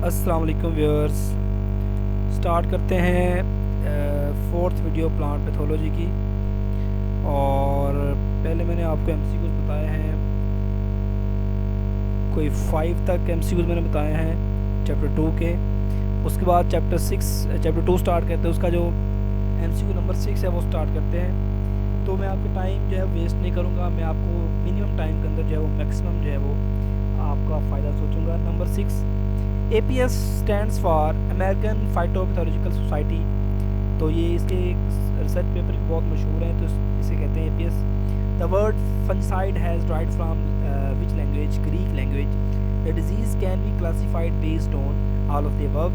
अस्सलाम वालेकुम viewers. Start करते हैं फोर्थ वीडियो प्लांट पैथोलॉजी की। और पहले मैंने आपको एमसीक्यूज बताए हैं, कोई 5 तक एमसीक्यूज मैंने बताए हैं चैप्टर 2 के। उसके बाद चैप्टर 2 स्टार्ट करते हैं, उसका जो एमसीक्यू नंबर 6 है वो स्टार्ट करते हैं। तो मैं आपका टाइम जो है वेस्ट नहीं करूँगा, मैं आपको मिनिमम टाइम के अंदर जो है वो मैक्सिमम जो है वो आपका फ़ायदा सोचूंगा। Number 6, APS stands for American phytopathological society. तो ये इसके रिसर्च पेपर भी बहुत मशहूर हैं, तो इसे कहते हैं APS। The word fungicide has derived from which language? Greek language. The disease can be classified based on all of the above.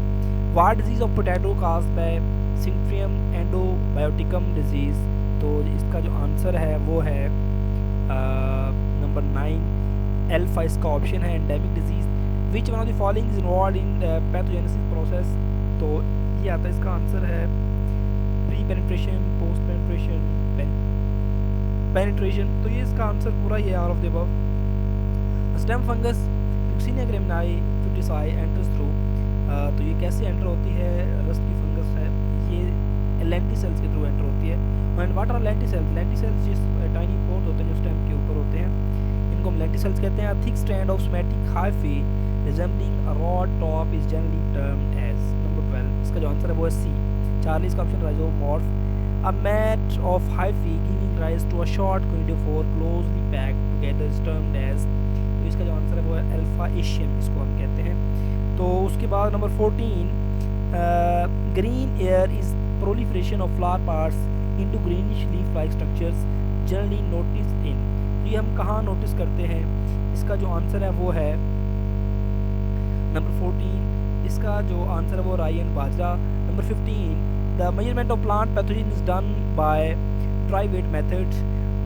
What disease of potato caused by Synchytrium endobioticum disease. तो इसका जो answer है वो है number 9 alpha, इसका option है। Endemic disease which one of the following is involve in pathogenesis process. तो ये आता है, इसका आंसर है pre penetration, post penetration, penetration. तो ये इसका आंसर पूरा ही है, all of the above. Stem fungus Fuchsinia gramineae futisae enters through. तो ये कैसे एंटर होती है? रस्ट की फंगस है ये, लेंटिसेल्स के थ्रू एंटर होती है। And what are lenticels? Lenticels जिस टाइनी पोर्स होते हैं जो स्टेम के ऊपर होते हैं, इनको हम लेंटिसेल्स कहते हैं। Thick strand of somatic hyphae resembling a rod top is generally termed as। number 12, इसका जो आंसर है वो है C। 40 का option rhizomorph। A mat of hyphae giving rise to a short conidiophore closely packed together is termed as। तो इसका जो answer है वो है alpha acium, इसको हम कहते हैं। तो उसके बाद number 14, green air is proliferation of flower parts into greenish leaf-like structures generally noticed in। तो ये हम कहाँ नोटिस करते हैं? इसका जो आंसर है वो है नंबर 14, इसका जो आंसर है वो rye and bajra. Number 15, the measurement of plant pathogen is done by dry weight method.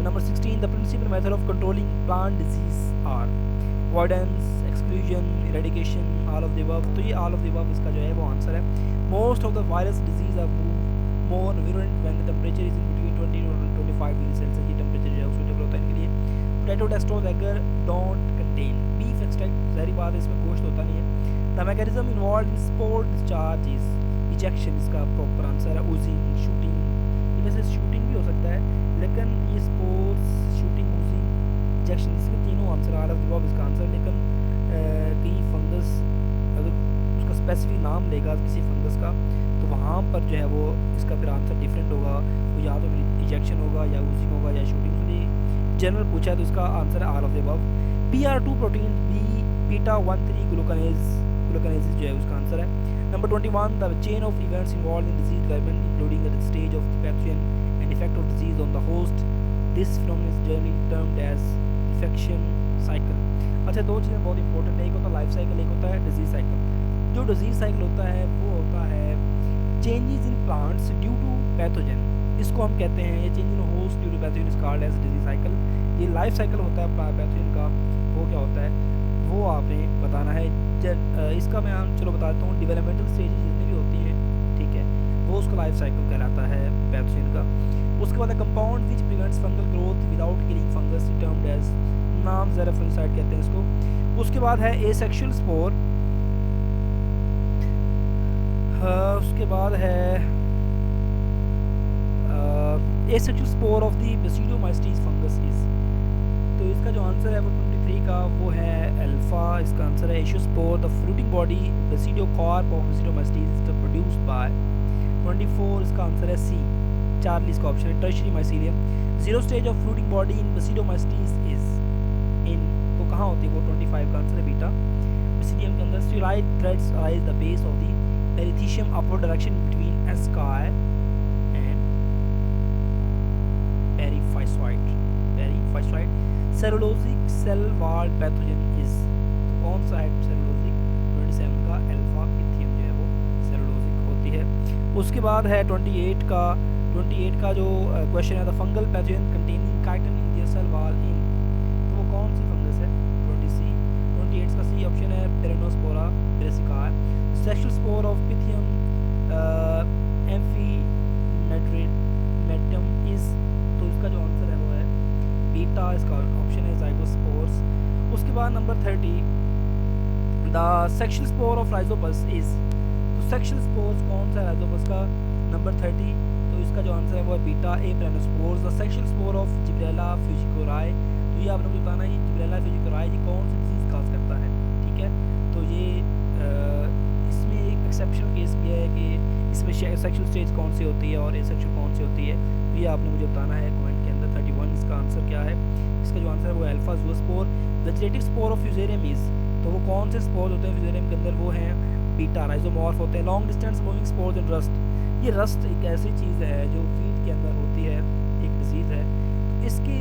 Number 16, the principal method of controlling plant disease are avoidance, exclusion, eradication, all of the above. तो ये all of the above इसका जो है वो answer है। Most of the virus disease are more virulent when the temperature is in between 20 और 25 degree Celsius. ये temperature जो है सूटेबल होता है इनके लिए। Potato dextrose agar don't contain beef extract. जहरी बात है, इसमें गोश्त होता नहीं है। The mechanism involve in spore discharge is ejection. इसका प्रॉपर आंसर है ओजिंग, शूटिंग। ये वैसे शूटिंग भी हो सकता है, लेकिन ये स्पोर्ट्स, शूटिंग, ओजिंग, इजेक्शन, इसके तीनों आंसर आ रहा है इसका आंसर। लेकिन कहीं फंगस अगर उसका स्पेसिफिक नाम लेगा किसी फंगस का, तो वहाँ पर जो है वो इसका फिर आंसर डिफरेंट होगा। तो या तो फिर इजेक्शन होगा या ओजिंग होगा या शूटिंग। उसने जनरल पूछा है तो इसका आंसर है all of the above. PR2 protein beta 13 glucanase जो है उसका आंसर है। Number 21, the chain of events involved in disease development including the stage of pathogen and effect of disease on the host, this phenomenon is generally termed as infection cycle. अच्छा, दो चीज़ें बहुत important है, एक होता है life cycle, एक होता है डिजीज साइकिल। जो डिजीज साइकिल होता है वो होता है changes in plants due to pathogen, इसको हम कहते हैं। ये change in host due to pathogen is called as disease cycle. ये लाइफ साइकिल होता है पैथोजन का, वो क्या होता है वो आपने बताना है। इसका मैं चलो बताता हूँ। डेवलपमेंटल स्टेजेस जितनी भी होती हैं, ठीक है, वो उसका लाइफ साइकिल कहलाता है पैथोजन का। उसके बाद compound which prevents fungal growth without killing fungus termed as, नाम ज़रा फंगिसाइड कहते हैं इसको। उसके बाद है एसेक्सुअल स्पोर। उसके बाद है asexual spore of the basidiomycetes fungus is. तो इसका जो आंसर है वो 23 का वो है अल्फा, इसका आंसर है aeciospore. The fruiting body basidiocarp of basidiomycetes is produced by 24, इसका आंसर है सी। 40 का ऑप्शन है tertiary mycelium. Zero stage of fruiting body in basidiomycetes is in, तो कहाँ होती है वो? 25 का आंसर है बीटा। बेसिडियम के अंदर sterile threads rise the base of the perithecium upward direction between asci and periphysoid. Cellulosic cell wall pathogen is, तो कौन सा है सेलुलोजिक? 27 का अल्फा इथियम जो है वो सेलुलोजिक होती है। उसके बाद है 28 का जो क्वेश्चन है, the fungal pathogen containing chitin in their cell wall in, तो वो कौन सी फंगस है? 28 का सी ऑप्शन है पेरिनोस्पोरा ब्रेसिकार। Sexual spore of Pythium एम्फीनेट्रेटम is, तो इसका जो आंसर है वो है बीटा, इसका ऑप्शन है जाइगोस्पोर्स। उसके बाद number 30, the sexual spore of Rhizopus is, तो सेक्शुअल स्पोर्स कौन सा है राइजोपस का? नंबर 30। तो इसका जो आंसर है वो है beta aplanospores. The sexual spore of Gibberella fujikuroi, तो ये आपने मुझे बताना है जिब्रेला फ्यूजिकोराई ये कौन सी डिजीज़ काज करता है, ठीक है। तो ये इसमें एक एक्सेप्शनल केस भी है कि इसमें सेक्शुअल स्टेज कौन सी होती है और एसेक्सुअल कौन सी होती है, तो ये आपने मुझे बताना है कमेंट के अंदर। 31 इसका आंसर क्या है? इसका जो आंसर है वो alpha zoospore. Vegetative spore of Fusarium is, तो वो कौन से स्पोर होते हैं फ्यूजेरियम के अंदर? वो हैं बीटा राइजोमॉर्फ होते हैं। Long distance moving spores in rust, ये रस्ट एक ऐसी चीज़ है जो फीड के अंदर होती है, एक डिजीज़ है। तो इसके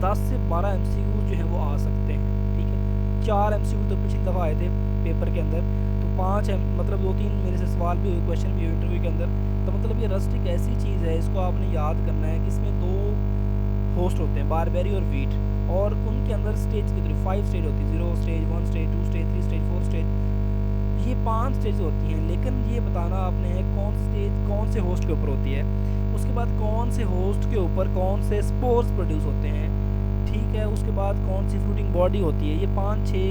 10 से 12 MCQ जो हैं वो आ सकते हैं, ठीक है। 4 MCQ तो पिछली दफ़ा आए थे पेपर के अंदर, तो 5 मतलब 2-3 मेरे से सवाल भी हुए, क्वेश्चन भी हुए इंटरव्यू के अंदर। तो मतलब ये रस्ट एक ऐसी चीज़ है, इसको आपने याद करना है कि इसमें 2 होस्ट होते हैं, बारबेरी और वीट, और उनके अंदर स्टेज कितनी 5 स्टेज होती है, 0 stage, 1 stage, 2 stage, 3 stage, 4 stage, ये 5 स्टेज होती हैं। लेकिन ये बताना आपने है कौन स्टेज कौन से होस्ट के ऊपर होती है, उसके बाद कौन से होस्ट के ऊपर कौन से स्पोर्स प्रोड्यूस होते हैं, ठीक है। उसके बाद कौन सी फ्रूटिंग बॉडी होती है। ये 5-6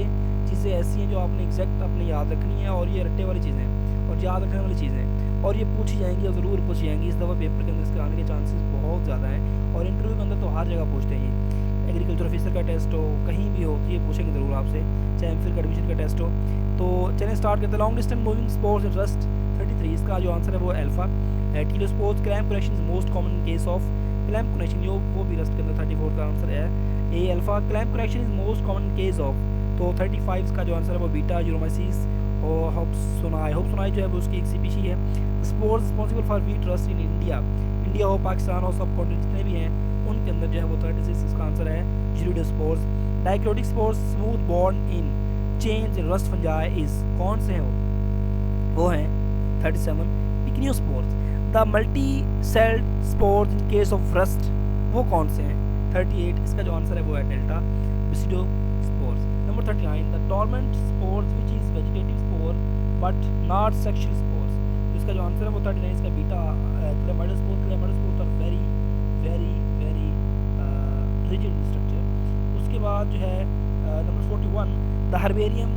चीज़ें ऐसी हैं जो आपने एग्जैक्ट अपने याद रखनी है, और ये रट्टे वाली चीज़ें और याद रखने वाली चीज़ें, और ये पूछी जाएंगी और ज़रूर पूछी जाएंगी इस दफ़ा पेपर के अंदर, इसके आने के चांसेस बहुत ज़्यादा हैं। और इंटरव्यू के अंदर तो हर जगह पूछते हैं, ये एग्रीकल्चर ऑफिसर का टेस्ट हो, कहीं भी हो, तो ये पूछेंगे ज़रूर आपसे, चाहे एमफिल का एडमिशन का टेस्ट हो। तो चलिए स्टार्ट करते हैं। Long distance moving spores in rust 33, इसका जो आंसर है वो alpha. Teliospores clamp connection is most common in case of clamp connection, जो वो भी रस्ट के अंदर 34 का आंसर है A alpha. Clamp connection is most common in case of, तो 35 का जो आंसर है वो बीटा यूरोमाइसिस और होप्सोनाई। होप्सोनाई जो है वो उसकी एक स्पीशी है। Spores responsible for wheat rust in India, India हो, पाकिस्तान हो, सब कॉन्टिनेंट जितने भी हैं उनके अंदर जो है वो 36 इसका आंसर है uredospores. Dikaryotic spores smooth borne in chain rust fungi is, कौन से हैं वो हैं 37 pycniospores. The multi celled spores in case of rust, वो कौन से हैं 38, इसका जो आंसर है वो है delta basidiospores. Number 39 the dormant spores which is vegetative spore but not sexual spores, तो इसका जो आंसर है वो 39 इसका beta chlamydospore. Chlamydospore are very very very rigid structure. उसके बाद जो है number 41 the herbarium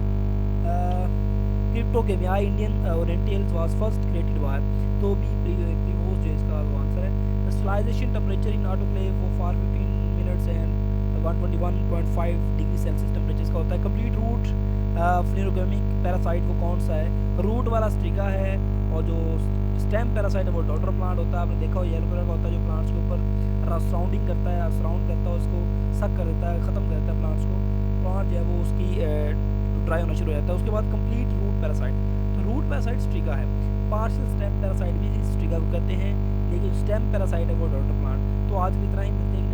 cryptogamae Indian orientals was first created by, तो बी प्रीवोस जो इसका आंसर है। Sterilization temperature in autoclave for 15 minutes and 121.5 degree Celsius temperature का होता है। कंप्लीट रूट फ्लेरोगेमिक पैरासाइट वो कौन सा है? रूट वाला स्ट्रिगा है, और जो स्टेम पैरासाइट है वो डॉटर प्लांट होता है। आपने देखा हो येलो कलर का होता है, जो प्लांट्स के ऊपर सराउंडिंग करता है, सराउंड करता है, उसको सक कर देता है, ख़त्म कर देता है प्लांट्स को, प्लांट जो है वो उसकी ड्राई होना शुरू हो जाता है। उसके बाद कंप्लीट रूट पैरासाइट, तो रूट पैरासाइट स्ट्रिगा है। पार्शियल स्टेम पैरासाइट भी स्ट्रिगा को कहते हैं, लेकिन स्टेम पैरासाइट है वो डॉटर प्लांट। तो आज भी इतना ही, मिलते हैं